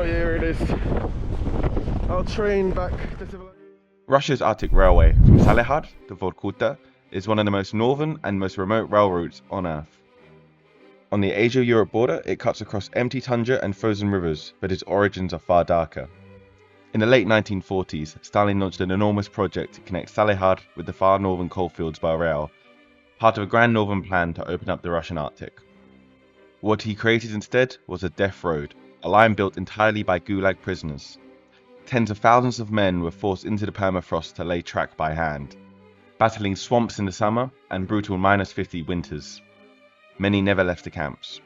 Oh, here it is. Our train back to Civilisation. Russia's Arctic Railway from Salehard to Vorkuta is one of the most northern and most remote rail routes on Earth. On the Asia-Europe border, it cuts across empty tundra and frozen rivers, but its origins are far darker. In the late 1940s, Stalin launched an enormous project to connect Salehard with the far northern coalfields by rail, part of a grand northern plan to open up the Russian Arctic. What he created instead was a death road, a line built entirely by Gulag prisoners. Tens of thousands of men were forced into the permafrost to lay track by hand, battling swamps in the summer and brutal -50 winters. Many never left the camps.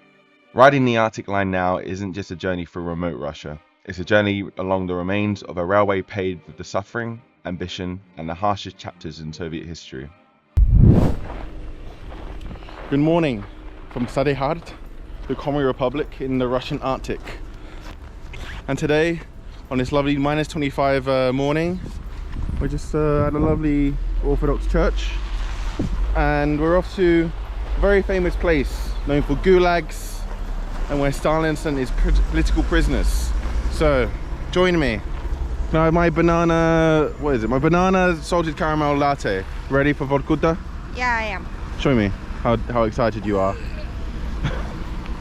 Riding the Arctic line now isn't just a journey through remote Russia. It's a journey along the remains of a railway paved with the suffering, ambition, and the harshest chapters in Soviet history. Good morning from Salehard, the Komi Republic in the Russian Arctic. And today, on this lovely -25 morning, we're just at a lovely Orthodox church, and we're off to a very famous place known for gulags and where Stalin sent his political prisoners. So join me. Now my banana, what is it? My banana salted caramel latte. Ready for Vorkuta? Yeah, I am. Show me how excited you are.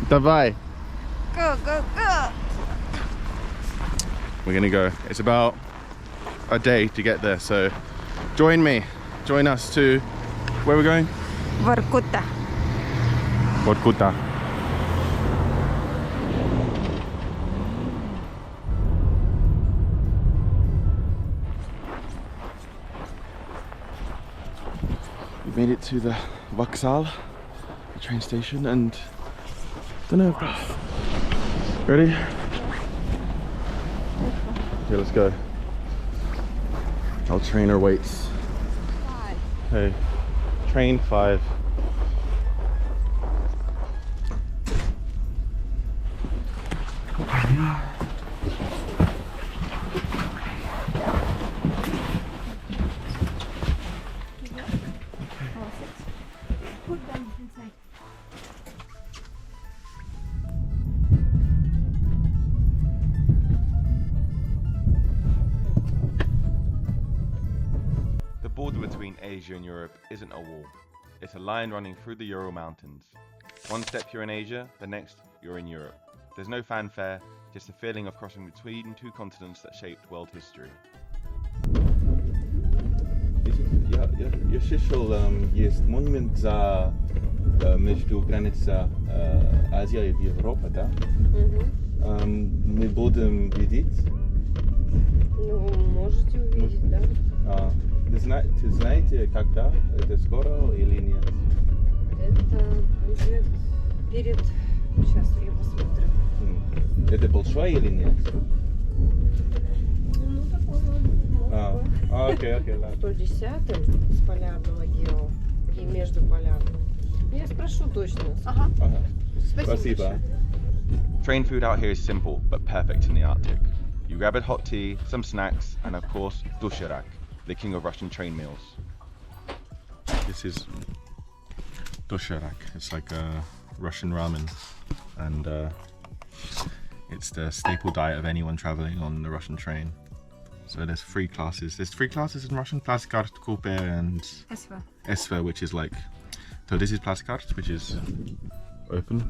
Давай. Go, go, go! We're gonna go. It's about a day to get there, so join me. Join us to where we're going? Vorkuta. Vorkuta. We made it to the Vokzal, the train station, and don't know. Ready? Okay, let's go. Our trainer waits. 5. Hey, train 5. Put them inside. The border between Asia and Europe isn't a wall. It's a line running through the Ural Mountains. One step you're in Asia, the next you're in Europe. There's no fanfare, just a feeling of crossing between two continents that shaped world history. Я слышал, есть монумент между границей Азии и Европы, да? Мы будем видеть. Ну, можете увидеть, да. Ты знаете, когда? Это скоро или нет? Это будет перед... Сейчас я посмотрю. Это большое или нет? Ну, такое. Окей, ладно. 110-м с полярного гео и между полярным. Я спрошу точно. Ага. Спасибо. Train food out here is simple, but perfect in the Arctic. You grab a hot tea, some snacks, and of course, dosherak, the king of Russian train meals. This is dosherak. It's like a Russian ramen, and it's the staple diet of anyone traveling on the Russian train. So there's 3 classes. There's 3 classes in Russian: Plaskart, Coupe, and SV, which is like. So this is Plaskart, which is open.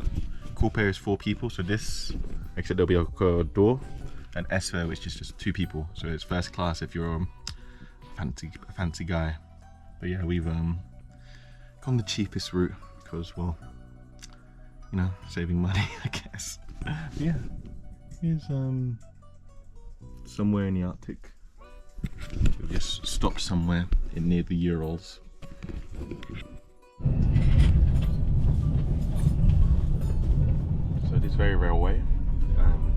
Coupe is 4 people. So this, except there'll be a door, and SV, which is just 2 people. So it's first class if you're a fancy guy. But yeah, we've gone the cheapest route because, well, you know, saving money, I guess. Yeah, here's somewhere in the Arctic. We've just stopped somewhere near the Urals. So this very railway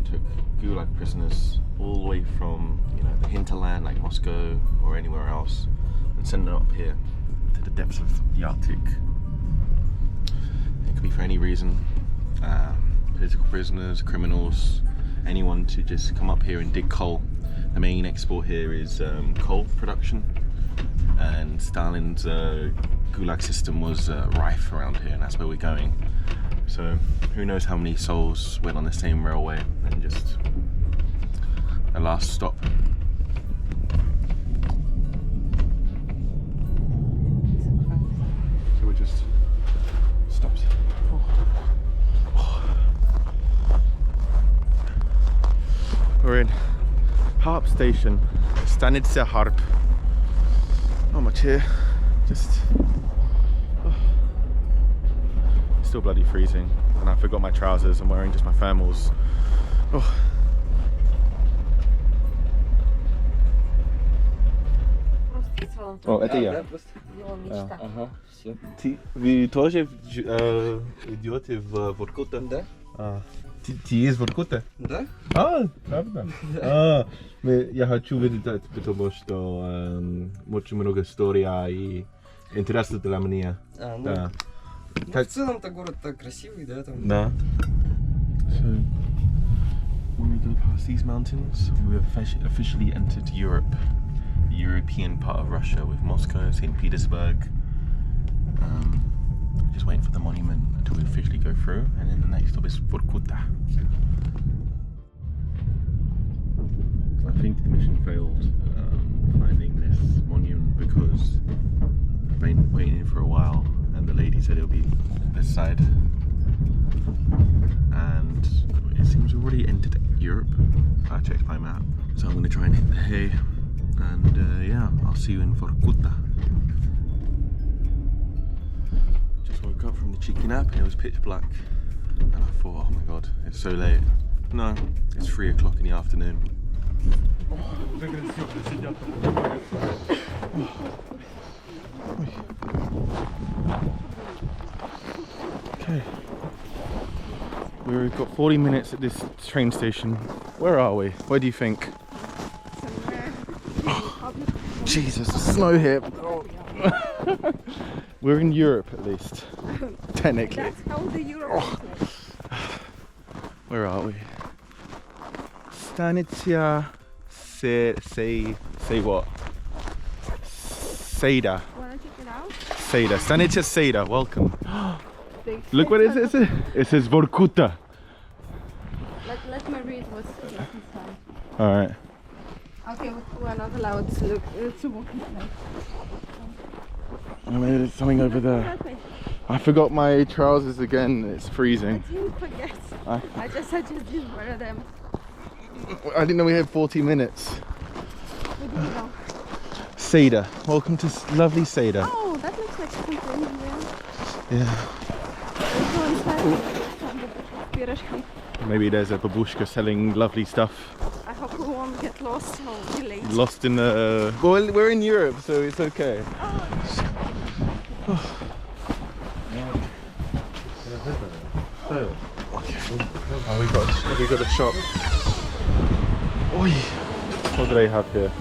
took Gulag prisoners all the way from, you know, the hinterland like Moscow or anywhere else, and sent them up here to the depths of the Arctic. It could be for any reason. Political prisoners, criminals, anyone to just come up here and dig coal. The main export here is coal production, and Stalin's Gulag system was rife around here, and that's where we're going. So who knows how many souls went on the same railway and just last stop. So we just stopped. We're in Harp Station, Stanice Harp. Not much here, just still bloody freezing, and I forgot my trousers. I'm wearing just my thermals. О, это я. Ага, все. Вы тоже идете в Vorkuta? Да. Ты из Vorkuta? Да. Правда? Я хочу видеть, потому что очень много историй и интересно для меня. Да. В целом-то город так красивый, да, там. Да. So, when we go past these mountains, we've officially entered Europe, the European part of Russia, with Moscow, St. Petersburg. Just waiting for the monument until we officially go through, and then the next stop is Vorkuta. I think the mission failed finding this monument because I've been waiting for a while, and the lady said it'll be this side, and it seems we've already entered Europe. I checked my map, so I'm going to try and hit the hay, and yeah, I'll see you in Vorkuta. Just woke up from the cheeky nap and it was pitch black, and I thought, oh my god, it's so late. No, it's 3 o'clock in the afternoon. Okay, we've got 40 minutes at this train station. Where are we? Where do you think? Jesus, the snow here. We're in Europe at least, technically. That's how the Europe is like. Where are we? Stanice say what? Seda. Wanna check it out? Seda. Stanice Seda. Welcome. They Look what it says. It says Vorkuta. Let me read what's inside. All right. Okay, we're not allowed to look to walk inside. I mean, there's something over there. That way. I forgot my trousers again. It's freezing. I didn't forget. I just didn't wear them. I didn't know we had 40 minutes. We didn't know. Seda. Welcome to lovely Seda. Oh, that looks like something. Yeah. Let's go inside. Pierogi. Maybe there's a babushka selling lovely stuff. I hope we won't get lost or be late. Lost in the... Well, we're in Europe, so it's okay. Oh, we got a shop. Oi. What do they have here?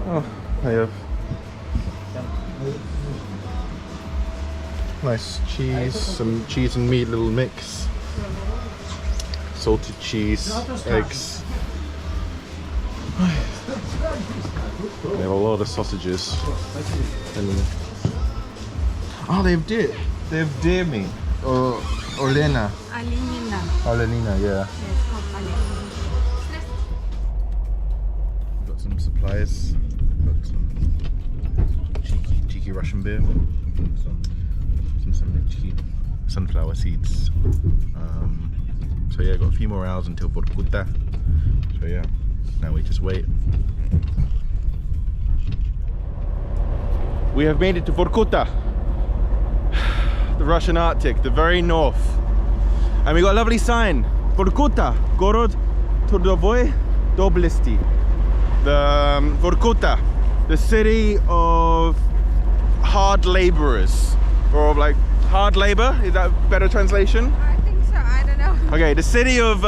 Oh, they have nice cheese, some cheese and meat little mix, salted cheese, eggs. They have a lot of sausages. And oh, they have deer meat. Or Olena. Alenina. Olenina, yeah. Yes, Alenina. We've got some supplies. Got some cheeky Russian beer. Some cheeky sunflower seeds. So yeah, got a few more hours until Vorkuta. So yeah, now we just wait. We have made it to Vorkuta, the Russian Arctic, the very north. And we got a lovely sign, Vorkuta, Gorod Trudovoi Doblisti. The Vorkuta, the city of hard laborers, or like hard labor, is that a better translation? I think so, I don't know. Okay, the city of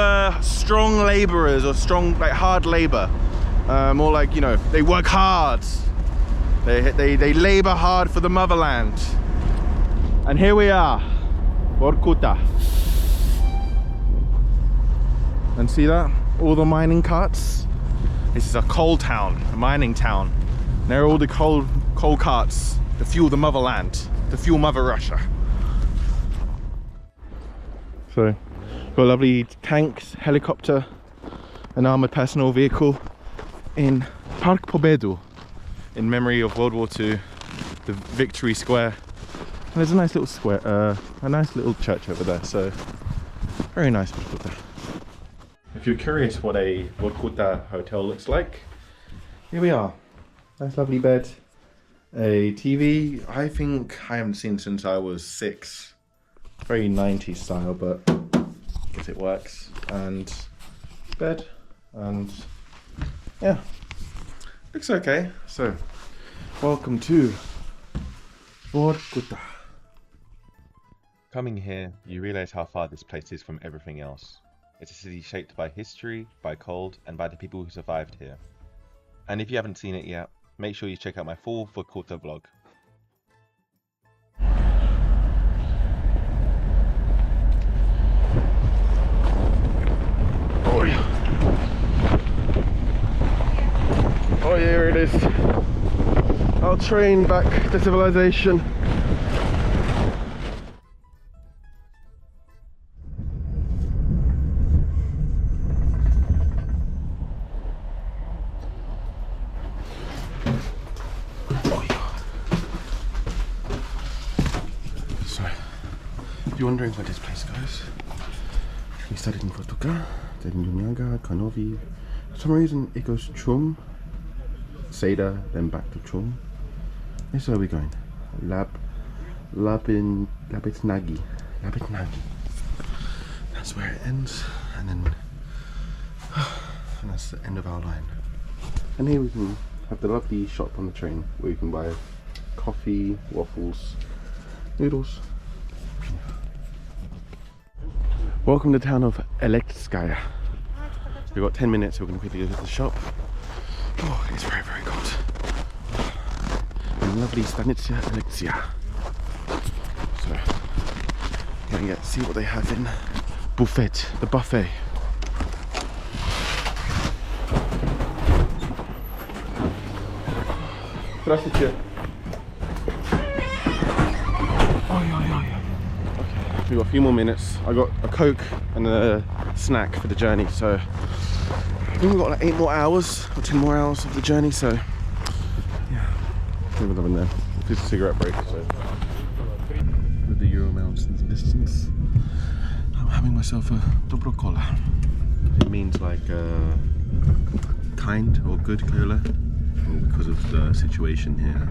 strong laborers, or strong, like hard labor. More like, you know, they work hard. They labor hard for the motherland. And here we are, Vorkuta. And see that? All the mining carts. This is a coal town, a mining town. And there are all the coal carts to fuel the motherland, to fuel Mother Russia. So, Got lovely tanks, helicopter, an armoured personal vehicle in Park Pobedu, in memory of World War II, the Victory Square. And there's a nice little square, a nice little church over there, so very nice Vorkuta. If you're curious what a Vorkuta hotel looks like, here we are. Nice lovely bed, a TV I think I haven't seen since I was 6. Very 90s style, but I guess it works. And bed, and yeah, looks okay. So, welcome to Vorkuta. Coming here, you realise how far this place is from everything else. It's a city shaped by history, by cold, and by the people who survived here. And if you haven't seen it yet, make sure you check out my full Vorkuta vlog. Oh, here it is. Our train back to Civilisation. So, if you're wondering where this place goes, we started in Vorkuta, then Jumiaga, Kanovi. For some reason it goes Chum, Seda, then back to Chum. This is where we're going. Labitnagi. That's where it ends, and then and that's the end of our line. And here we can have the lovely shop on the train where you can buy coffee, waffles, noodles. Welcome to the town of Elektrskaya. We've got 10 minutes, so we're going to quickly go to the shop. Oh, it's very, very cold. And lovely Stanitsia Alexia. So, going to see what they have in buffet, the buffet. Здравствуйте. We've got a few more minutes. I got a Coke and a snack for the journey, so I think we've got like 8 more hours or 10 more hours of the journey, so yeah. Maybe nothing there. Just a cigarette break. So. With the Euro Mountains in the distance, I'm having myself a dobro cola. It means like kind or good cola, because of the situation here.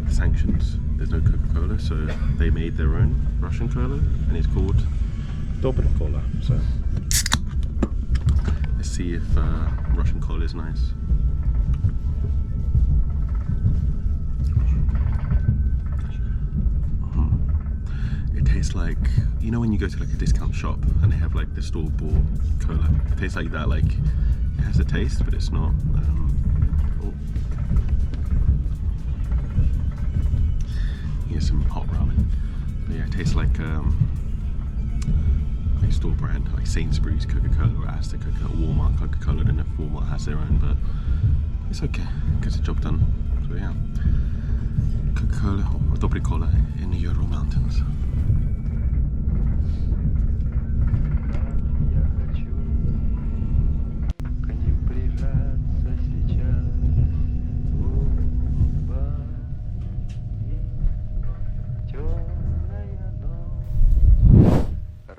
Sanctions. There's no Coca-Cola, so they made their own Russian cola, and it's called Dobro Cola. So let's see if Russian cola is nice. It tastes like, you know when you go to like a discount shop and they have like the store-bought cola. It tastes like that. Like it has a taste, but it's not. Here's some hot ramen. But yeah, it tastes like store brand, like Sainsbury's Coca-Cola or Asda Coca-Cola, Walmart Coca-Cola. I don't know if Walmart has their own, but it's okay. Gets the job done. So yeah, Coca-Cola or Dobro Cola in the Ural Mountains.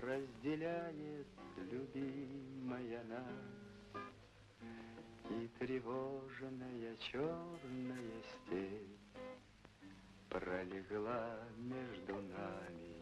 Разделяет любимая нас, и тревожная черная степь пролегла между нами.